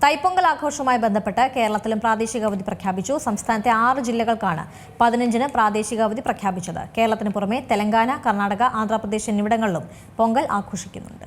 തൈപ്പൊങ്കൽ ആഘോഷവുമായി ബന്ധപ്പെട്ട് കേരളത്തിലും പ്രാദേശിക അവധി പ്രഖ്യാപിച്ചു. സംസ്ഥാനത്തെ 6 ജില്ലകൾക്കാണ് 15-ന് പ്രാദേശിക അവധി പ്രഖ്യാപിച്ചത്. കേരളത്തിന് പുറമെ തെലങ്കാന, കർണാടക, ആന്ധ്രാപ്രദേശ് എന്നിവിടങ്ങളിലും പൊങ്കൽ ആഘോഷിക്കുന്നുണ്ട്.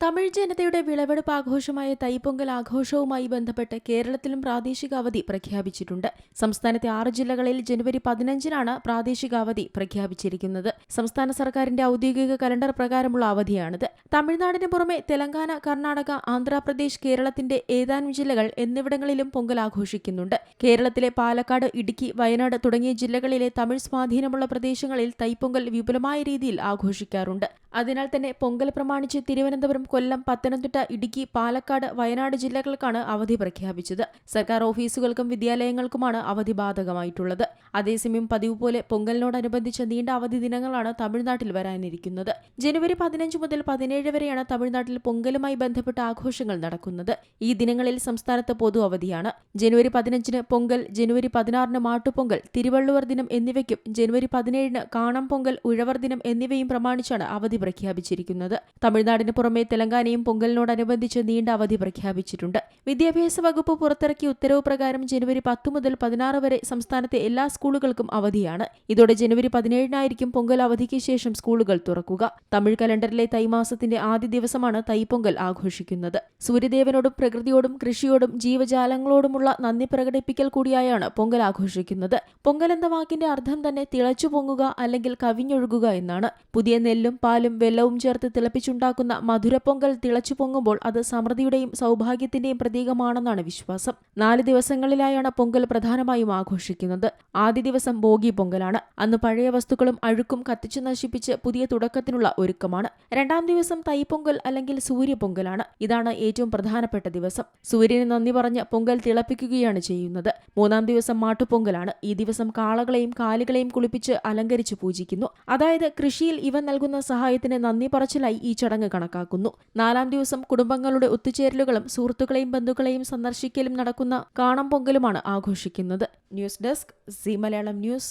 തമിഴ് ജനതയുടെ വിളവെടുപ്പ് ആഘോഷമായ തൈപ്പൊങ്കൽ ആഘോഷവുമായി ബന്ധപ്പെട്ട് കേരളത്തിലും പ്രാദേശിക അവധി പ്രഖ്യാപിച്ചിട്ടുണ്ട്. സംസ്ഥാനത്തെ 6 ജില്ലകളിൽ ജനുവരി 15-നാണ് പ്രാദേശിക അവധി പ്രഖ്യാപിച്ചിരിക്കുന്നത്. സംസ്ഥാന സർക്കാരിന്റെ ഔദ്യോഗിക കലണ്ടർ പ്രകാരമുള്ള അവധിയാണിത്. തമിഴ്നാടിന് പുറമെ തെലങ്കാന, കർണാടക, ആന്ധ്രാപ്രദേശ്, കേരളത്തിന്റെ ഏതാനും ജില്ലകൾ എന്നിവിടങ്ങളിലും പൊങ്കൽ ആഘോഷിക്കുന്നുണ്ട്. കേരളത്തിലെ പാലക്കാട്, ഇടുക്കി, വയനാട് തുടങ്ങിയ ജില്ലകളിലെ തമിഴ് സ്വാധീനമുള്ള പ്രദേശങ്ങളിൽ തൈപ്പൊങ്കൽ വിപുലമായ രീതിയിൽ ആഘോഷിക്കാറുണ്ട്. അതിനാൽ തന്നെ പൊങ്കൽ പ്രമാണിച്ച് തിരുവനന്തപുരം, കൊല്ലം, പത്തനംതിട്ട, ഇടുക്കി, പാലക്കാട്, വയനാട് ജില്ലകൾക്കാണ് അവധി പ്രഖ്യാപിച്ചത്. സർക്കാർ ഓഫീസുകൾക്കും വിദ്യാലയങ്ങൾക്കുമാണ് അവധി ബാധകമായിട്ടുള്ളത്. അതേസമയം പതിവ് പോലെ പൊങ്കലിനോടനുബന്ധിച്ച് നീണ്ട അവധി ദിനങ്ങളാണ് തമിഴ്നാട്ടിൽ വരാനിരിക്കുന്നത്. ജനുവരി 15 മുതൽ 17 വരെയാണ് തമിഴ്നാട്ടിൽ പൊങ്കലുമായി ബന്ധപ്പെട്ട ആഘോഷങ്ങൾ നടക്കുന്നത്. ഈ ദിനങ്ങളിൽ സംസ്ഥാനത്ത് പൊതു അവധിയാണ്. ജനുവരി 15-ന് പൊങ്കൽ, ജനുവരി 16-ന് മാട്ടുപൊങ്കൽ, തിരുവള്ളുവർ ദിനം എന്നിവയ്ക്കും ജനുവരി 17-ന് കാണം പൊങ്കൽ, ഉഴവർ ദിനം എന്നിവയും പ്രമാണിച്ചാണ് അവധി പ്രഖ്യാപിച്ചിരിക്കുന്നത്. തമിഴ്നാടിന് പുറമെ തെലങ്കാനയും പൊങ്കലിനോടനുബന്ധിച്ച് നീണ്ട അവധി പ്രഖ്യാപിച്ചിട്ടുണ്ട്. വിദ്യാഭ്യാസ വകുപ്പ് പുറത്തിറക്കിയ ഉത്തരവ് പ്രകാരം ജനുവരി 10 മുതൽ 16 വരെ സംസ്ഥാനത്തെ എല്ലാ സ്കൂളുകൾക്കും അവധിയാണ്. ഇതോടെ ജനുവരി 17-നായിരിക്കും പൊങ്കൽ അവധിക്ക് ശേഷം സ്കൂളുകൾ തുറക്കുക. തമിഴ് കലണ്ടറിലെ തൈമാസത്തിന്റെ ആദ്യ ദിവസമാണ് തൈപ്പൊങ്കൽ ആഘോഷിക്കുന്നത്. സൂര്യദേവനോടും പ്രകൃതിയോടും കൃഷിയോടും ജീവജാലങ്ങളോടുമുള്ള നന്ദി പ്രകടിപ്പിക്കൽ കൂടിയായാണ് പൊങ്കൽ ആഘോഷിക്കുന്നത്. പൊങ്കൽ എന്ന വാക്കിന്റെ അർത്ഥം തന്നെ തിളച്ചു പൊങ്ങുക അല്ലെങ്കിൽ കവിഞ്ഞൊഴുകുക എന്നാണ്. പുതിയ നെല്ലും പാലും വെല്ലവും ചേർത്ത് തിളപ്പിച്ചുണ്ടാക്കുന്ന മധുരപ്പൊങ്കൽ തിളച്ചു പൊങ്ങുമ്പോൾ അത് സമൃദ്ധിയുടെയും സൗഭാഗ്യത്തിന്റെയും പ്രതീകമാണെന്നാണ് വിശ്വാസം. 4 ദിവസങ്ങളിലായാണ് പൊങ്കൽ പ്രധാനമായും ആഘോഷിക്കുന്നത്. ആദ്യ ദിവസം ഭോഗി പൊങ്കലാണ്. അന്ന് പഴയ വസ്തുക്കളും അഴുക്കും കത്തിച്ചു നശിപ്പിച്ച് പുതിയ തുടക്കത്തിനുള്ള ഒരുക്കമാണ്. 2-ാം ദിവസം തൈപ്പൊങ്കൽ അല്ലെങ്കിൽ സൂര്യപൊങ്കലാണ്. ഇതാണ് ഏറ്റവും പ്രധാനപ്പെട്ട ദിവസം. സൂര്യന് നന്ദി പറഞ്ഞ് പൊങ്കൽ തിളപ്പിക്കുകയാണ് ചെയ്യുന്നത്. 3-ാം ദിവസം മാട്ടുപൊങ്കലാണ്. ഈ ദിവസം കാളകളെയും കാലികളെയും കുളിപ്പിച്ച് അലങ്കരിച്ച് പൂജിക്കുന്നു. അതായത് കൃഷിയിൽ ഇവ നൽകുന്ന സഹായത്തിന് നന്ദി പറച്ചിലായി ഈ ചടങ്ങ് കണക്കാക്കുന്നു. 4-ാം ദിവസം കുടുംബങ്ങളുടെ ഒത്തുചേരലുകളും സുഹൃത്തുക്കളെയും ബന്ധുക്കളെയും സന്ദർശിക്കലും നടക്കുന്ന കാണം പൊങ്കലുമാണ് ആഘോഷിക്കുന്നത്. News desk Zee Malayalam news.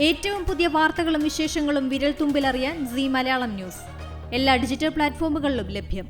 ഏറ്റവും പുതിയ വാർത്തകളും വിശേഷങ്ങളും വിരൽ തുമ്പിലറിയാൻ സീ മലയാളം ന്യൂസ് എല്ലാ ഡിജിറ്റൽ പ്ലാറ്റ്ഫോമുകളിലും ലഭ്യം.